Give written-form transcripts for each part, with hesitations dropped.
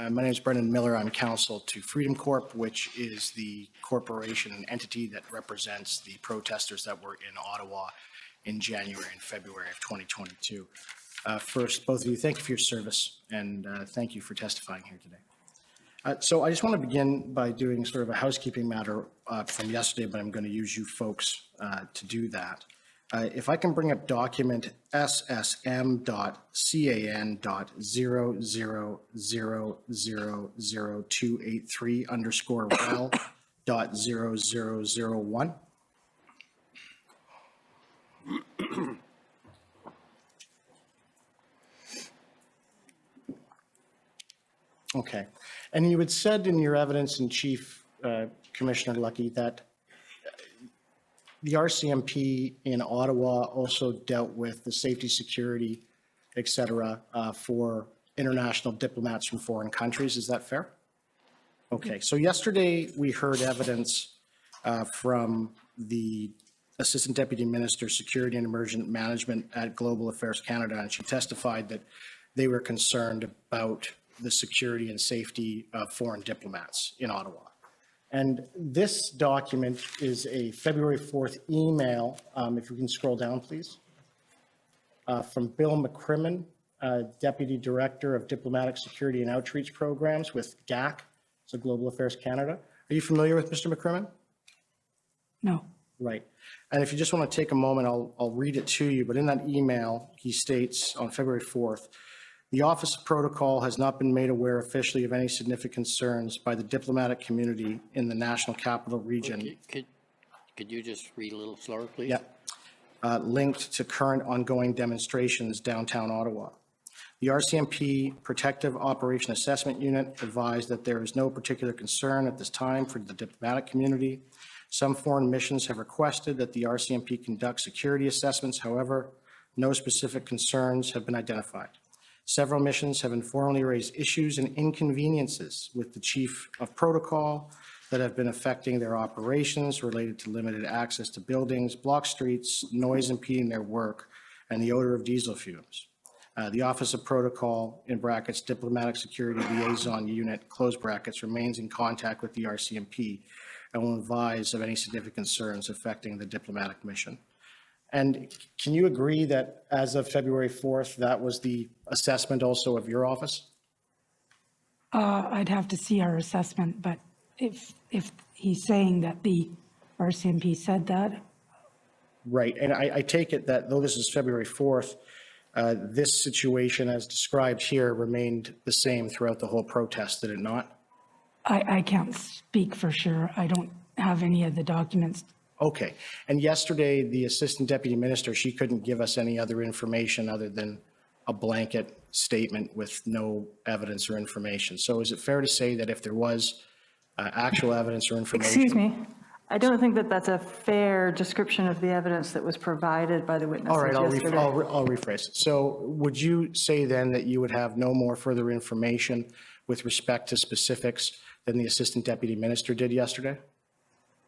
My name is Brenda Miller. I'm counsel to Freedom Corp, which is the corporation and entity that represents the protesters that were in Ottawa in January and February of 2022. First, both of you, thank you for your service, and thank you for testifying here today. So I just want to begin by doing sort of a housekeeping matter from yesterday, but I'm going to use you folks to do that. If I can bring up document SSM.CAN.0000283_well.0001. Okay. And you had said in your evidence in chief, Commissioner Lucki, that the RCMP in Ottawa also dealt with the safety, security, et cetera, for international diplomats from foreign countries. Is that fair? Okay. So yesterday we heard evidence from the Assistant Deputy Minister, Security and Emergent Management at Global Affairs Canada, and she testified that they were concerned about the security and safety of foreign diplomats in Ottawa. And this document is a February 4th email, if you can scroll down, please, from Bill McCrimmon, Deputy Director of Diplomatic Security and Outreach Programs with GAC, so Global Affairs Canada. Are you familiar with Mr. McCrimmon? No. Right. And if you just want to take a moment, I'll read it to you. But in that email, he states on February 4th, the Office of Protocol has not been made aware officially of any significant concerns by the diplomatic community in the National Capital Region. Could you just read a little slower, please? Yeah. Linked to current ongoing demonstrations downtown Ottawa. The RCMP Protective Operation Assessment Unit advised that there is no particular concern at this time for the diplomatic community. Some foreign missions have requested that the RCMP conduct security assessments. However, no specific concerns have been identified. Several missions have informally raised issues and inconveniences with the Chief of Protocol that have been affecting their operations related to limited access to buildings, block streets, noise impeding their work, and the odor of diesel fumes. The Office of Protocol, in brackets, Diplomatic Security Liaison Unit, close brackets, remains in contact with the RCMP and will advise of any significant concerns affecting the diplomatic mission. And can you agree that as of February 4th, that was the assessment also of your office? I'd have to see our assessment, but if he's saying that the RCMP said that. Right, and I take it that though this is February 4th, this situation as described here remained the same throughout the whole protest, did it not? I can't speak for sure. I don't have any of the documents. Okay, and yesterday, the Assistant Deputy Minister, she couldn't give us any other information other than a blanket statement with no evidence or information. So is it fair to say that if there was actual evidence or information? Excuse me, I don't think that that's a fair description of the evidence that was provided by the witnesses yesterday. All right, I'll rephrase it. So would you say then that you would have no more further information with respect to specifics than the Assistant Deputy Minister did yesterday?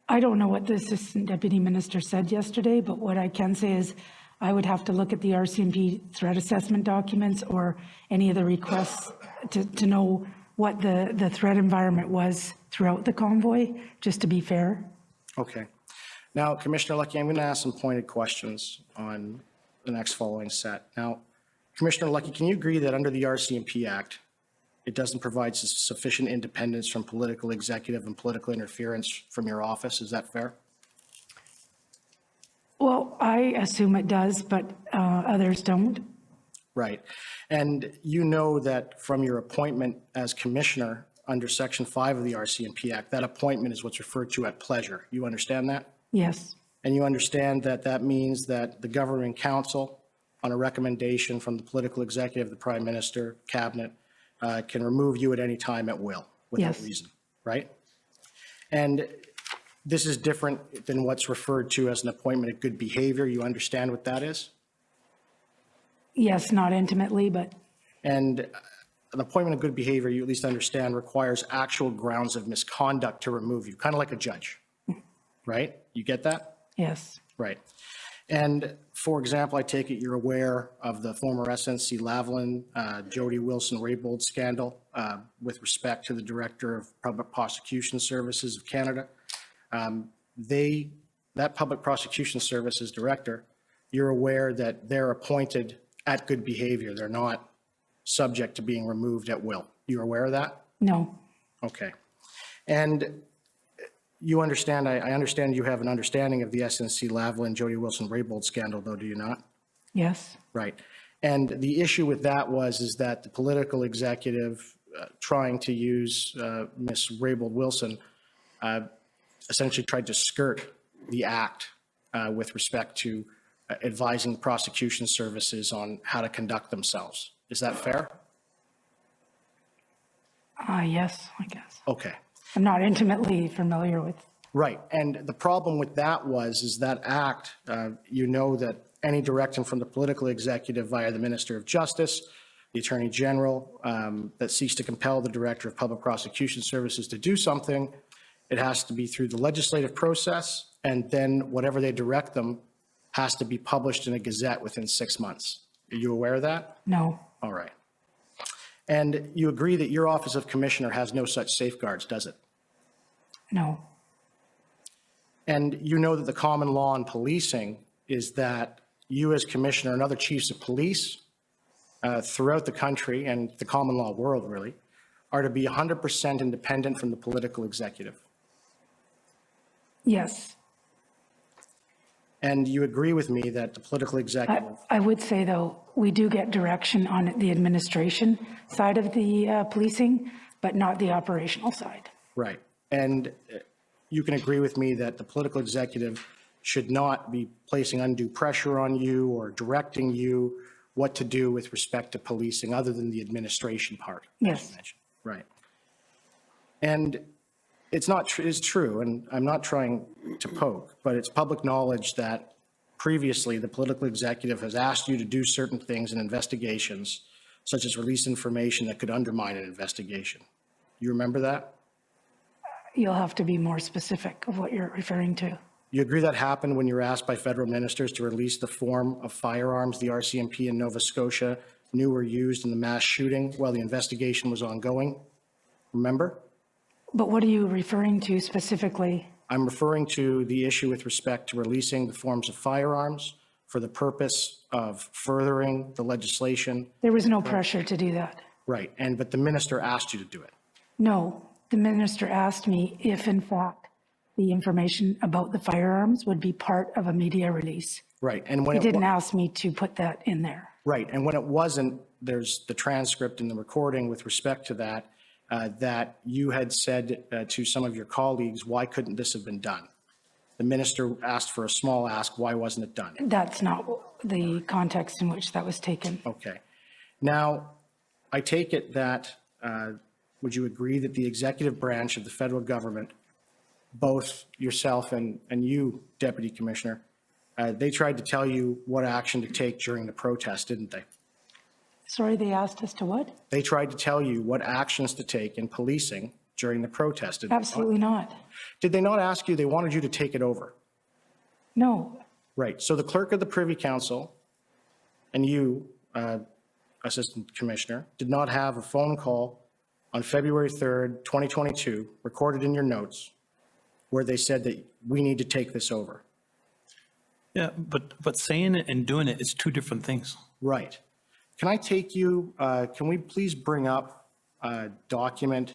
I don't know what the Assistant Deputy Minister said yesterday, but what I can say is I would have to look at the RCMP threat assessment documents or any of the requests to know what the threat environment was throughout the convoy, just to be fair. Okay. Now, Commissioner Lucki, I'm going to ask some pointed questions on the next following set. Now, Commissioner Lucki, can you agree that under the RCMP Act, it doesn't provide sufficient independence from political, executive, and political interference from your office? Is that fair? Well, I assume it does, but others don't. Right. And you know that from your appointment as commissioner under Section 5 of the RCMP Act, that appointment is what's referred to at pleasure. You understand that? Yes. And you understand that that means that the governing council, on a recommendation from the political executive, the prime minister, cabinet, can remove you at any time at will without reason, right? And this is different than what's referred to as an appointment of good behavior. You understand what that is? Yes, not intimately, but. And an appointment of good behavior, you at least understand, requires actual grounds of misconduct to remove you, kind of like a judge, right? You get that? Yes. Right. And for example, I take it you're aware of the former SNC Lavalin, Jody Wilson-Raybould scandal with respect to the Director of Public Prosecution Services of Canada. That Public Prosecution Services Director, you're aware that they're appointed at good behavior. They're not subject to being removed at will. You're aware of that? No, Okay. And you understand, I understand you have an understanding of the SNC Lavalin, Jody Wilson-Raybould scandal, though, do you not? yes, Right. And the issue with that is that the political executive trying to use Ms. Raybould-Wilson essentially tried to skirt the act with respect to advising prosecution services on how to conduct themselves. Is that fair? yes, I guess. Okay. I'm not intimately familiar with, Right. And the problem with that is that act, you know that any direction from the political executive via the Minister of Justice, the Attorney General, that seeks to compel the Director of Public Prosecution Services to do something, it has to be through the legislative process, and then whatever they direct them has to be published in a gazette within 6 months. Are you aware of that? no, All right. And you agree that your Office of Commissioner has no such safeguards, does it? no, And you know that the common law in policing is that you as commissioner and other chiefs of police throughout the country and the common law world really are to be 100% independent from the political executive. yes. And you agree with me that the political executive, I would say, though, we do get direction on the administration side of the policing, but not the operational side. right. And you can agree with me that the political executive should not be placing undue pressure on you or directing you what to do with respect to policing other than the administration part. Yes, Right. And it's true, and I'm not trying to poke, but it's public knowledge that previously the political executive has asked you to do certain things in investigations, such as release information that could undermine an investigation. You remember that? you'll have to be more specific of what you're referring to. You agree that happened when you were asked by federal ministers to release the form of firearms the RCMP in Nova Scotia knew were used in the mass shooting while the investigation was ongoing? Remember? But what are you referring to specifically? I'm referring to the issue with respect to releasing the forms of firearms for the purpose of furthering the legislation. There was no pressure to do that. Right. But the minister asked you to do it. No, the minister asked me if, in fact, the information about the firearms would be part of a media release. Right. And when He didn't ask me to put that in there. Right. And when it wasn't, there's the transcript and the recording with respect to that, that you had said to some of your colleagues, why couldn't this have been done? The minister asked for a small ask, why wasn't it done? That's not the context in which that was taken. Okay. Now, I take it that, would you agree that the executive branch of the federal government, both yourself and you, Deputy Commissioner, they tried to tell you what action to take during the protest, didn't they? Sorry, they asked us to what? They tried to tell you what actions to take in policing during the protest. Did they not? Absolutely not. Did they not ask you, they wanted you to take it over? No, Right. So the clerk of the Privy Council and you, Assistant Commissioner, did not have a phone call on February 3rd, 2022, recorded in your notes, where they said that we need to take this over. Yeah, but saying it and doing it is two different things. Right. Can I take you, can we please bring up document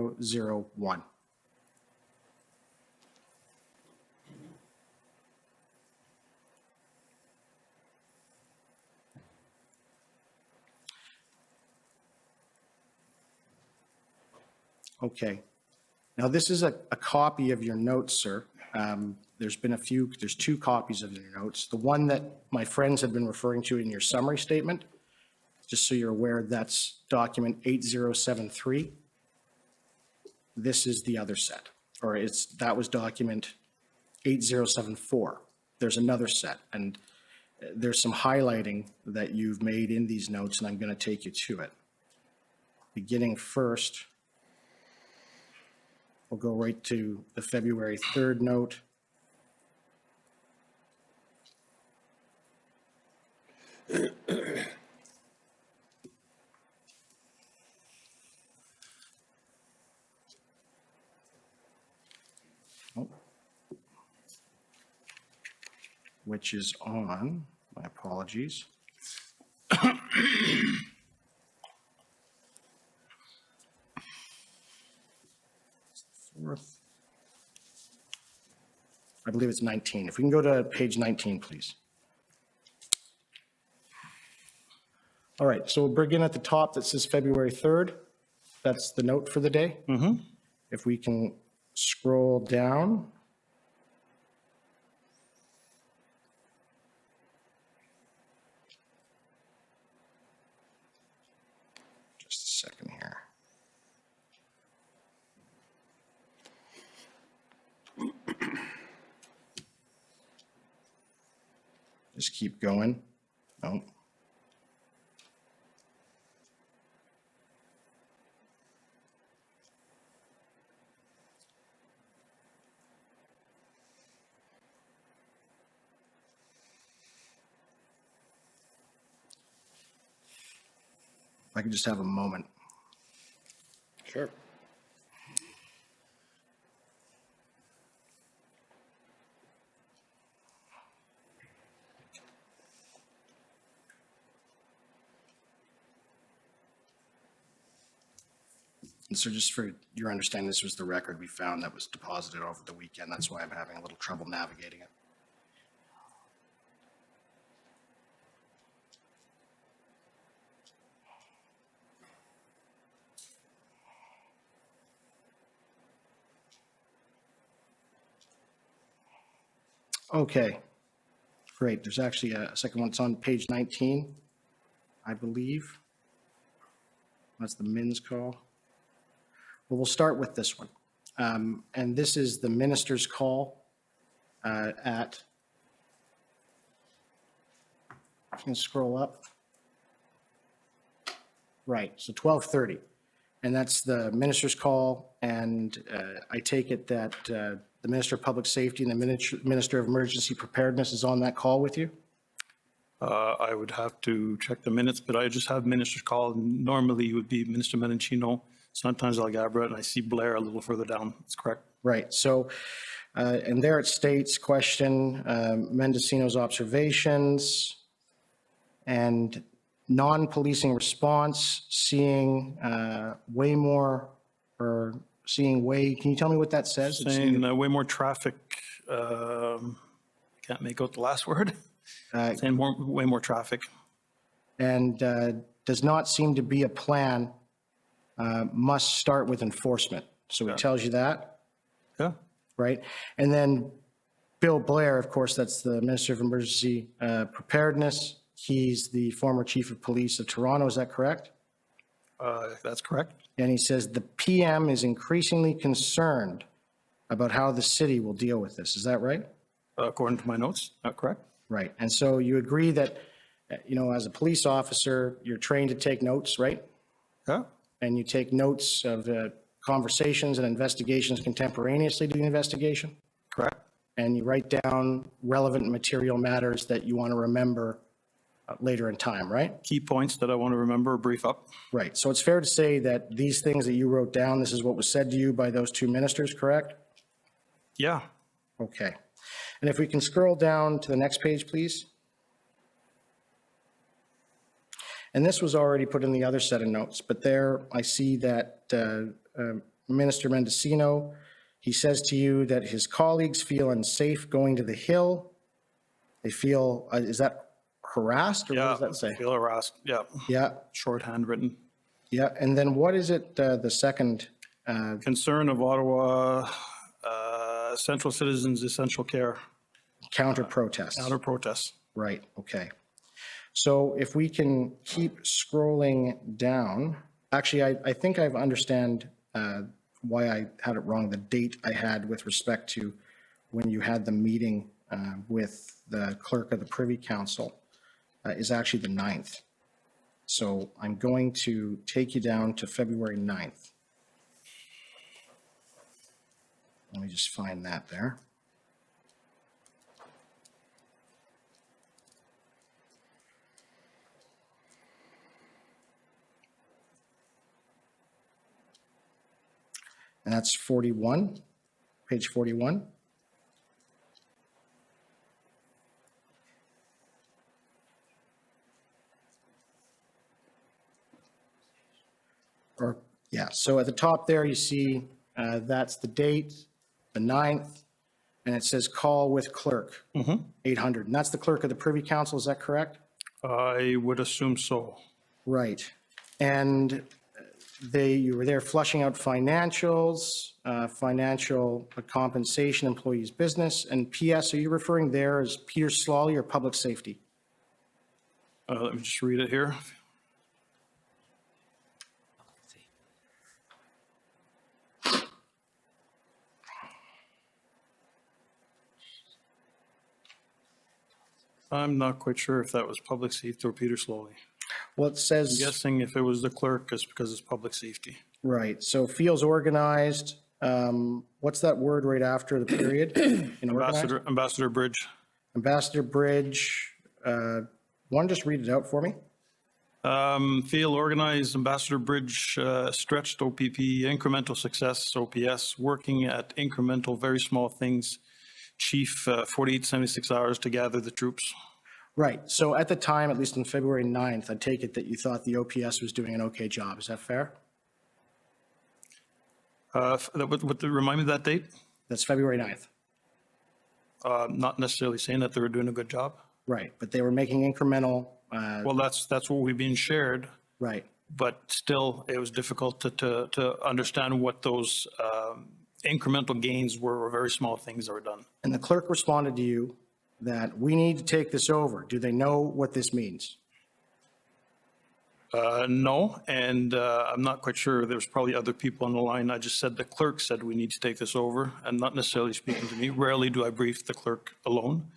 pb.nsc.can.00008001. Okay. Now, this is a copy of your notes, sir. There's two copies of your notes. The one that my friends have been referring to in your summary statement, just so you're aware, that's document 8073. This is the other set, or that was document 8074. There's another set, and there's some highlighting that you've made in these notes, and I'm going to take you to it. Beginning first, we'll go right to the February 3rd note. Which is on, my apologies. Fourth. I believe it's 19. If we can go to page 19, please. All right, so we'll begin at the top that says February 3rd. That's the note for the day. If we can scroll down. Just a second here. Just keep going. No. If I could just have a moment. Sure. And so just for your understanding, this was the record we found that was deposited over the weekend. That's why I'm having a little trouble navigating it. Okay, great. There's actually a second one. It's on page 19, I believe. That's the Min's call. Well, we'll start with this one. And this is the minister's call at, you can scroll up. Right, so 12:30. And that's the minister's call. And I take it that the Minister of Public Safety and the Minister of Emergency Preparedness is on that call with you? I would have to check the minutes, but I just have minister's call. Normally it would be Minister Menachino, sometimes Algabra, and I see Blair a little further down. That's correct. Right. So, and there it states, question, Mendocino's observations and non-policing response, seeing way more, or seeing way, can you tell me what that says? Saying way more traffic, can't make out the last word. Saying way more traffic. And does not seem to be a plan, must start with enforcement. So it tells you that, Yeah. right? And then Bill Blair, of course, that's the Minister of Emergency Preparedness. He's the former Chief of Police of Toronto, is that correct? That's correct. And he says the PM is increasingly concerned about how the city will deal with this. Is that right? According to my notes, not correct. Right. And so you agree that, you know, as a police officer, you're trained to take notes, right? Yeah. And you take notes of conversations and investigations contemporaneously to the investigation? Correct. And you write down relevant material matters that you want to remember later in time, right? Key points that I want to remember or brief up. Right. So it's fair to say that these things that you wrote down, this is what was said to you by those two ministers, correct? Yeah. Okay. And if we can scroll down to the next page, please. And this was already put in the other set of notes, but there I see that Minister Mendocino, he says to you that his colleagues feel unsafe going to the Hill. They feel, is that harassed, or what does that say? Feel harassed. Yeah. Yeah, Shorthand written. yeah. And then what is it, the second? Concern of Ottawa, central citizens, essential care. Counter protests. Counter protests. Right, okay. So if we can keep scrolling down, actually, I think I understand why I had it wrong, the date I had with respect to when you had the meeting with the clerk of the Privy Council is actually the 9th. So I'm going to take you down to February 9th. Let me just find that there. And that's 41, page 41. Or, yeah, so at the top there, you see that's the date, the 9th, and it says call with clerk, 800. And that's the clerk of the Privy Council, is that correct? I would assume so. Right. And you were there flushing out financials, financial compensation, employees' business, and PS, are you referring there as Peter Slawley or public safety? Let me just read it here. I'm not quite sure if that was public safety or Peter Slowly. Well, it I'm says, guessing if it was the clerk, it's because it's public safety. right, so feels organized. What's that word right after the period? In organized? Ambassador Bridge. Ambassador Bridge, want to just read it out for me? Feel organized, Ambassador Bridge, stretched OPP, incremental success, OPS, working at incremental, very small things. Chief, 48, 76 hours to gather the troops. Right, so at the time, at least on February 9th, I take it that you thought the OPS was doing an okay job, is that fair? Remind me of that date? That's February 9th. Not necessarily saying that they were doing a good job. Right, but they were making incremental, Well, that's what we've been shared, right. but still it was difficult to understand what those incremental gains were, or very small things that were done. And the clerk responded to you that we need to take this over. Do they know what this means? No, and I'm not quite sure. There's probably other people on the line. I just said the clerk said we need to take this over, and not necessarily speaking to me. Rarely do I brief the clerk alone.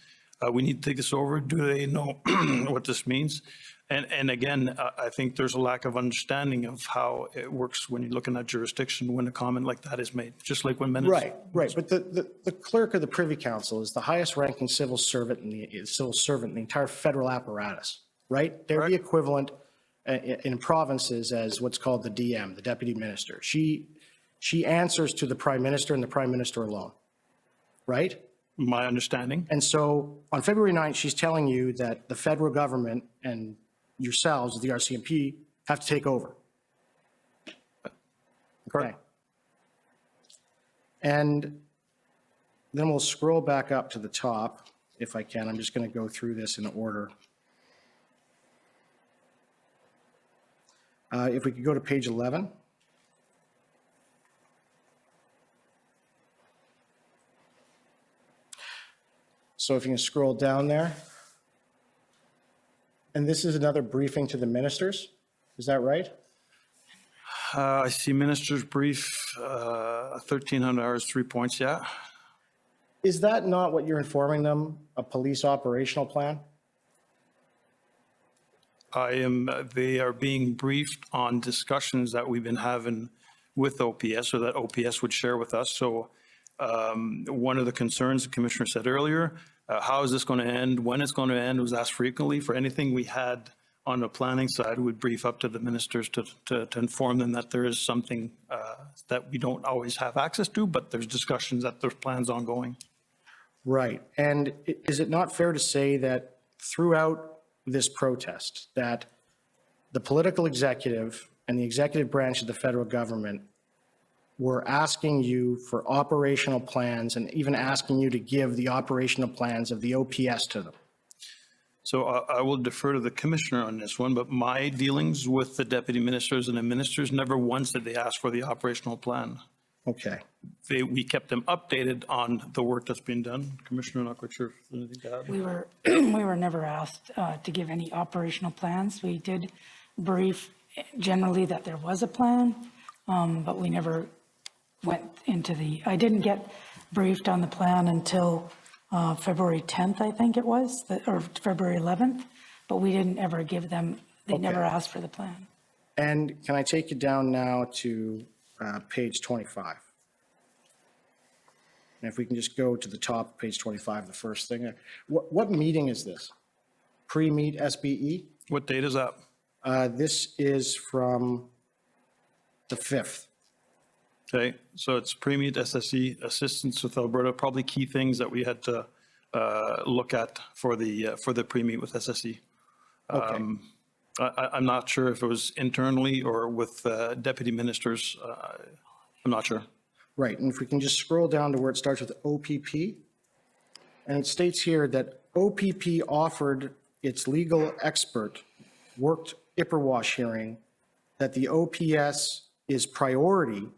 We need to take this over. Do they know what this means? And again, I think there's a lack of understanding of how it works when you're looking at jurisdiction when a comment like that is made, just like when minutes. Right. But the clerk of the Privy Council is the highest ranking civil servant in the entire federal apparatus, right? They're the equivalent in provinces as what's called the DM, the deputy minister. She answers to the prime minister and the prime minister alone, right? My understanding. And so on February 9th, she's telling you that the federal government and yourselves, the RCMP, have to take over. Okay. And then we'll scroll back up to the top, if I can. I'm just going to go through this in order. If we could go to page 11. So if you can scroll down there. And this is another briefing to the ministers, is that right? I see minister's brief, 1,300 hours, 3 points, yeah. Is that not what you're informing them, a police operational plan? They are being briefed on discussions that we've been having with OPS, or that OPS would share with us. So one of the concerns the commissioner said earlier, how is this going to end, when it's going to end, was asked frequently. For anything we had on the planning side, we'd brief up to the ministers to inform them that there is something that we don't always have access to, but there's discussions, that there's plans ongoing. Right. And is it not fair to say that throughout this protest, that the political executive and the executive branch of the federal government were asking you for operational plans and even asking you to give the operational plans of the OPS to them? So I will defer to the commissioner on this one, but my dealings with the deputy ministers and the ministers, never once did they ask for the operational plan. Okay. We kept them updated on the work that's being done. Commissioner, not quite sure if there's anything to add. We were never asked to give any operational plans. We did brief generally that there was a plan, but we never went into I didn't get briefed on the plan until February 10th, I think it was, or February 11th, but we didn't ever give them, they never asked for the plan. And can I take you down now to page 25? And if we can just go to the top of page 25, the first thing. What meeting is this? Pre-meet SBE? What date is that? This is from the 5th. Okay, so it's pre-meet SSE, assistance with Alberta, probably key things that we had to look at for the pre-meet with SSE. Okay. I'm not sure if it was internally or with deputy ministers. I'm not sure. Right, and if we can just scroll down to where it starts with OPP, and it states here that OPP offered its legal expert worked Ipperwash hearing that the OPS is priority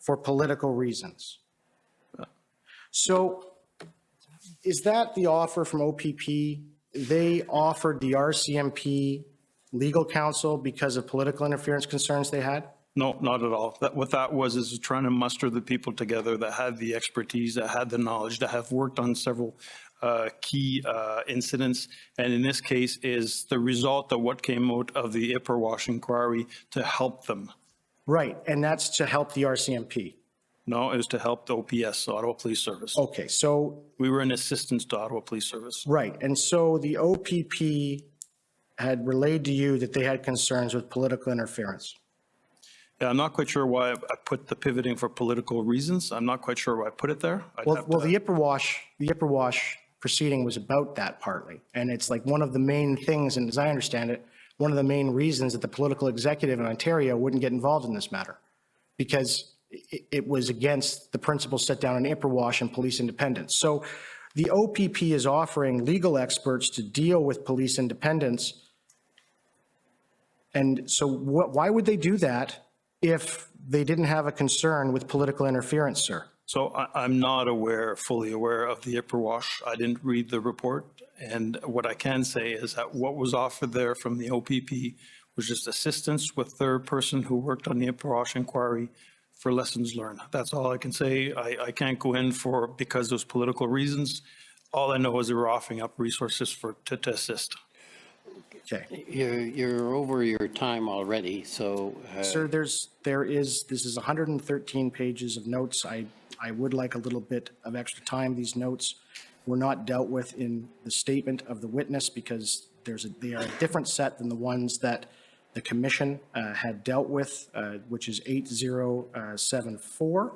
for political reasons. So is that the offer from OPP? They offered the RCMP legal counsel because of political interference concerns they had? No, not at all. What that was is trying to muster the people together that had the expertise, that had the knowledge, that have worked on several key incidents. And in this case is the result of what came out of the Ipperwash inquiry to help them. Right, and that's to help the RCMP. No, it was to help the OPS, Ottawa Police Service. Okay, so, We were in assistance to Ottawa Police Service. right, and so the OPP had relayed to you that they had concerns with political interference. Yeah, I'm not quite sure why I put the pivoting for political reasons. I'm not quite sure why I put it there. Well, the Ipperwash proceeding was about that partly. And it's like one of the main things, and as I understand it, one of the main reasons that the political executive in Ontario wouldn't get involved in this matter, because it was against the principles set down in Ipperwash and police independence. So the OPP is offering legal experts to deal with police independence. And so why would they do that if they didn't have a concern with political interference, sir? So I'm not fully aware of the Ipperwash. I didn't read the report. And what I can say is that what was offered there from the OPP was just assistance with their person who worked on the Ipperwash inquiry for lessons learned. That's all I can say. I can't go in because those political reasons. All I know is they were offering up resources to assist. Okay. You're over your time already, so. Sir, this is 113 pages of notes. I would like a little bit of extra time. These notes were not dealt with in the statement of the witness because they are a different set than the ones that the commission had dealt with, which is 8074.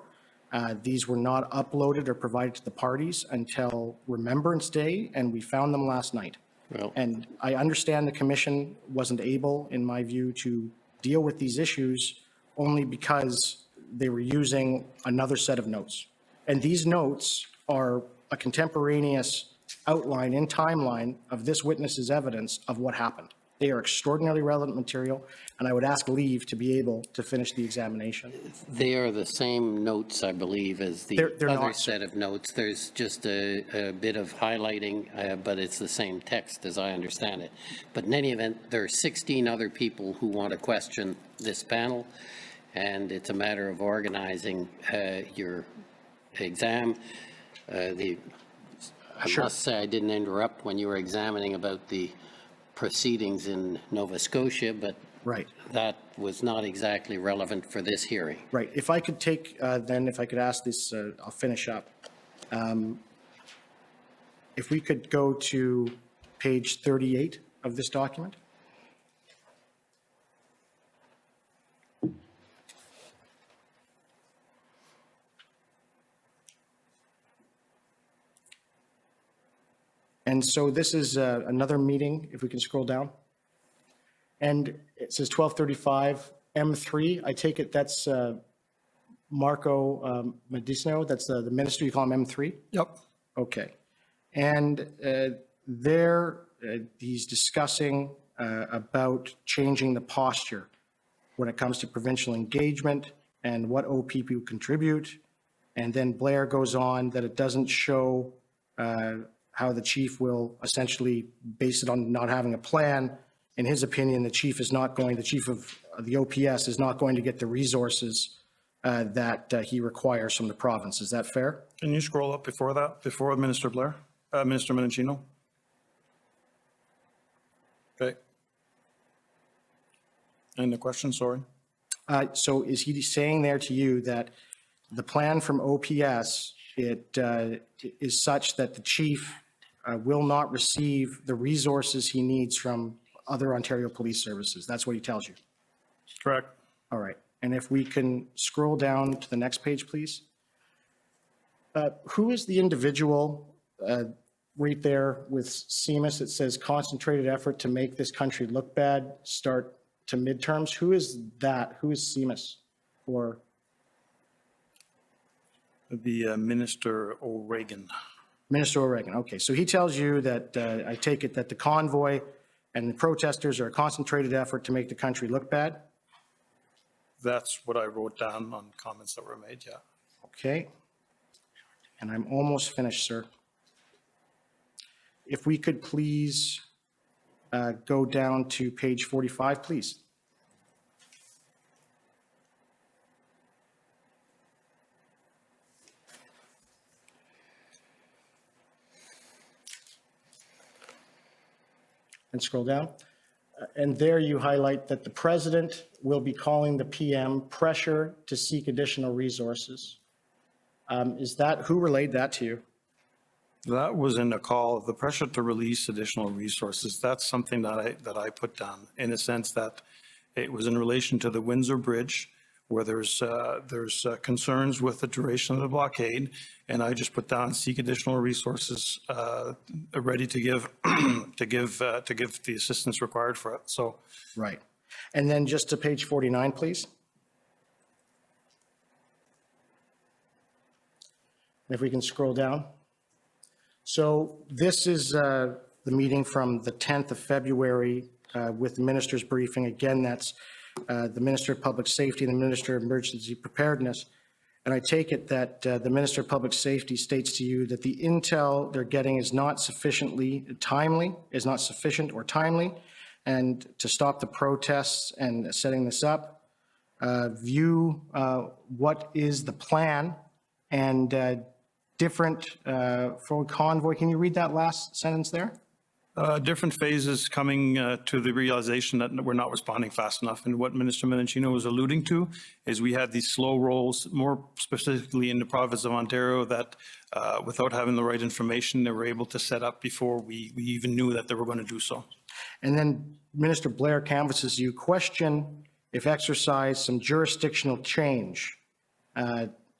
These were not uploaded or provided to the parties until Remembrance Day, and we found them last night. Well, And I understand the commission wasn't able, in my view, to deal with these issues only because they were using another set of notes. And these notes are a contemporaneous outline and timeline of this witness's evidence of what happened. They are extraordinarily relevant material, and I would ask leave to be able to finish the examination. they are the same notes, I believe, as the They're other not, sir. set of notes. There's just a bit of highlighting, but it's the same text as I understand it. But in any event, there are 16 other people who want to question this panel, and it's a matter of organizing your exam. I must say I didn't interrupt when you were examining about the proceedings in Nova Scotia, but Right. that was not exactly relevant for this hearing. Right. If I could take, if I could ask this, I'll finish up. If we could go to page 38 of this document. And so this is another meeting, if we can scroll down. And it says 1235 M3. I take it that's Marco Medicino, that's the minister, you call him M3? Yep. Okay. And there, he's discussing about changing the posture when it comes to provincial engagement and what OPP would contribute. And then Blair goes on that it doesn't show how the chief will essentially base it on not having a plan. In his opinion, the chief of the OPS is not going to get the resources that he requires from the province. Is that fair? Can you scroll up before that, before Minister Blair, Minister Menachino? Okay. And the question, sorry? So is he saying there to you that the plan from OPS, it is such that the chief will not receive the resources he needs from other Ontario police services? That's what he tells you? Correct. All right. And if we can scroll down to the next page, please. Who is the individual right there with CMIS? It says concentrated effort to make this country look bad, start to midterms. Who is that? Who is CMIS? Or The Minister O'Regan. Minister O'Regan. Okay. So he tells you that, I take it that the convoy and the protesters are a concentrated effort to make the country look bad? That's what I wrote down on comments that were made, yeah. Okay. And I'm almost finished, sir. If we could please go down to page 45, please. And scroll down. And there you highlight that the president will be calling the PM pressure to seek additional resources. Is that, who relayed that to you? That was in the call, the pressure to release additional resources. That's something that I put down in a sense that it was in relation to the Windsor Bridge, where there's concerns with the duration of the blockade, and I just put down seek additional resources ready to give to give the assistance required for it. So Right. And then just to page 49, please. If we can scroll down. So this is the meeting from the 10th of February with the minister's briefing. Again, that's the Minister of Public Safety and the Minister of Emergency Preparedness. And I take it that the Minister of Public Safety states to you that the intel they're getting is not sufficiently timely, is not sufficient or timely, and to stop the protests and setting this up, view what is the plan and different for Convoy. Can you read that last sentence there? different phases coming to the realization that we're not responding fast enough. And what Minister Menachino was alluding to is we had these slow rolls, more specifically in the province of Ontario, that without having the right information, they were able to set up before we even knew that they were going to do so. And then Minister Blair canvasses you, question if exercise some jurisdictional change.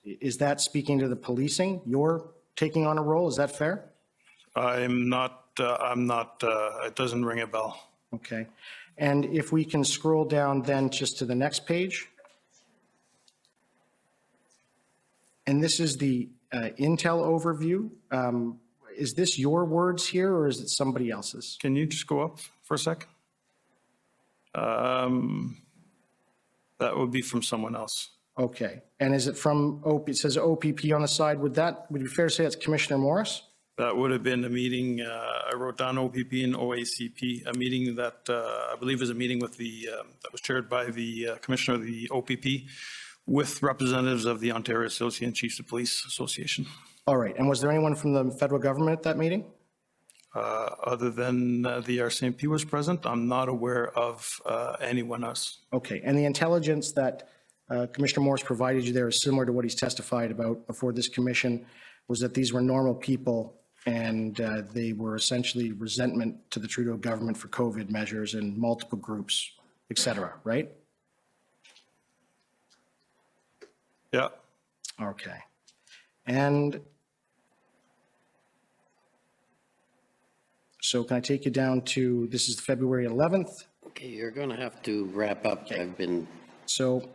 Is that speaking to the policing? You're taking on a role, is that fair? I'm not, it doesn't ring a bell. Okay. And if we can scroll down then just to the next page. And this is the Intel overview. Is this your words here or is it somebody else's? Can you just go up for a sec? That would be from someone else. Okay. And is it from, it says OPP on the side. Would it be fair to say that's Commissioner Morris? That would have been a meeting, I wrote down OPP and OACP, a meeting that I believe is a meeting with that was chaired by the Commissioner of the OPP with representatives of the Ontario Association of Chiefs of Police Association. All right. And was there anyone from the federal government at that meeting? Other than the RCMP was present, I'm not aware of anyone else. Okay. And the intelligence that Commissioner Morris provided you there is similar to what he's testified about before this commission, was that these were normal people and they were essentially resentment to the Trudeau government for COVID measures and multiple groups, et cetera, right? Yeah. Okay. And so can I take you down to, this is February 11th. Okay, you're going to have to wrap up. Okay. I've been, So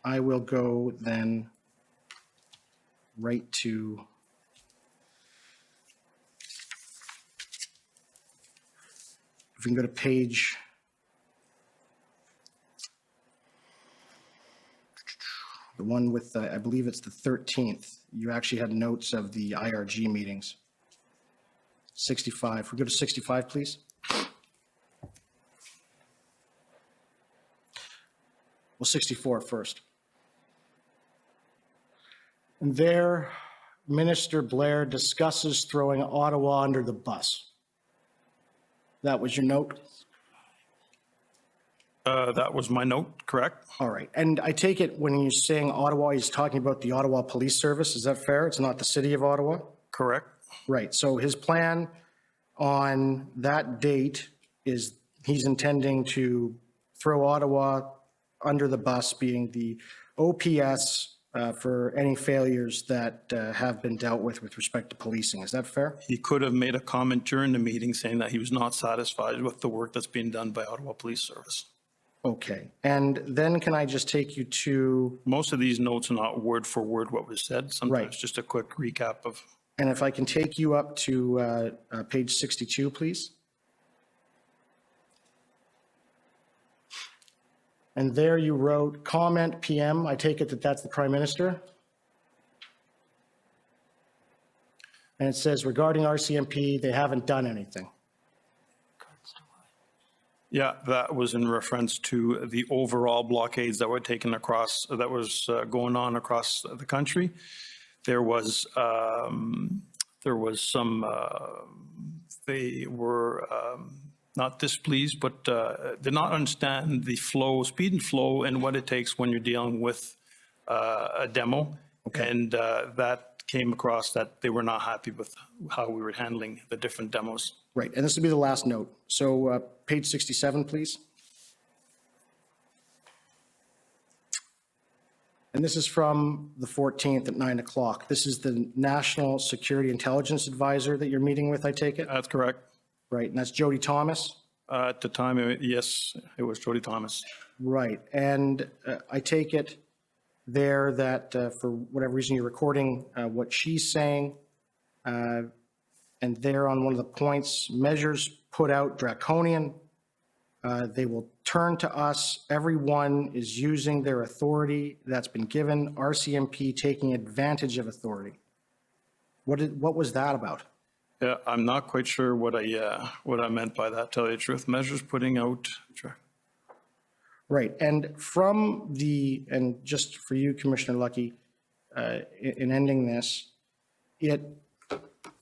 I will go then right to if we can go to page the one with, I believe it's the 13th. You actually had notes of the IRG meetings. 65. If we go to 65, please. Well, 64 first. And there, Minister Blair discusses throwing Ottawa under the bus. That was your note? That was my note, correct? All right. And I take it when you're saying Ottawa, he's talking about the Ottawa Police Service. Is that fair? It's not the city of Ottawa? Correct. Right. So his plan on that date is he's intending to throw Ottawa under the bus, being the OPS for any failures that have been dealt with respect to policing. Is that fair? He could have made a comment during the meeting saying that he was not satisfied with the work that's being done by Ottawa Police Service. Okay. And then can I just take you to, Most of these notes are not word for word what was said. Sometimes Right. just a quick recap of. and if I can take you up to page 62, please. And there you wrote comment PM. I take it that that's the Prime Minister. And it says regarding RCMP, they haven't done anything. Yeah, that was in reference to the overall blockades that were taken across, that was going on across the country. There was some, they were not displeased, but did not understand the flow, speed and flow, and what it takes when you're dealing with a demo. And that came across that they were not happy with how we were handling the different demos. Right, and this will be the last note. So page 67, please. And this is from the 14th at 9 o'clock. This is the National Security Intelligence Advisor that you're meeting with, I take it? That's correct. Right, and that's Jody Thomas? At the time, yes, it was Jody Thomas. Right, and I take it there that for whatever reason you're recording what she's saying, and there on one of the points, measures put out draconian. They will turn to us. Everyone is using their authority that's been given. RCMP taking advantage of authority. What was that about? Yeah, I'm not quite sure what I meant by that, tell you the truth. Measures putting out. Right, and from the, and just for you, Commissioner Lucki, in ending this, it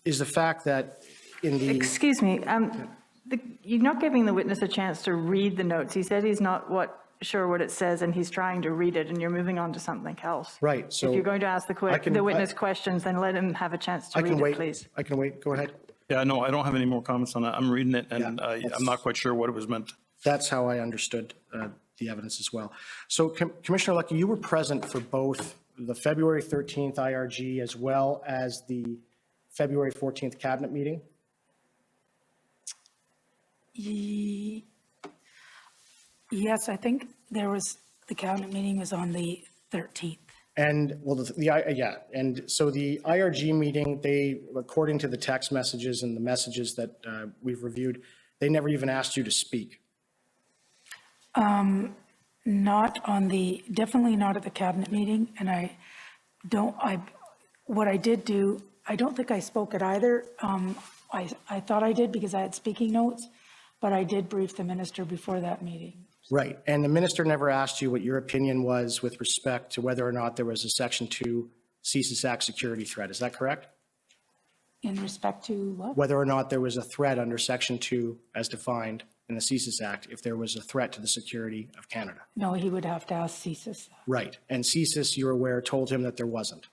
is the fact that in the, Excuse me, you're not giving the witness a chance to read the notes. He said he's not sure what it says, and he's trying to read it, and you're moving on to something else. right, so. If you're going to ask the witness questions, then let him have a chance to I read can it, wait. please. I can wait, go ahead. Yeah, no, I don't have any more comments on that. I'm reading it, and Yeah, I'm not quite sure what it was meant. That's how I understood the evidence as well. So Commissioner Lucki, you were present for both the February 13th IRG as well as the February 14th cabinet meeting? Yes, I think there was, the cabinet meeting was on the 13th. And, well, yeah, and so the IRG meeting, they, according to the text messages and the messages that we've reviewed, they never even asked you to speak. Not on the, definitely not at the cabinet meeting, and what I did do, I don't think I spoke at either. I thought I did because I had speaking notes, but I did brief the minister before that meeting. Right, and the minister never asked you what your opinion was with respect to whether or not there was a Section 2 CSIS Act security threat, is that correct? In respect to what? Whether or not there was a threat under Section 2 as defined in the CSIS Act, if there was a threat to the security of Canada. No, he would have to ask CSIS. Right, and CSIS, you're aware, told him that there wasn't.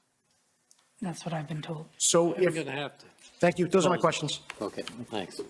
That's what I've been told. So We're if, going to have to. thank you, those are my questions. Okay, thanks.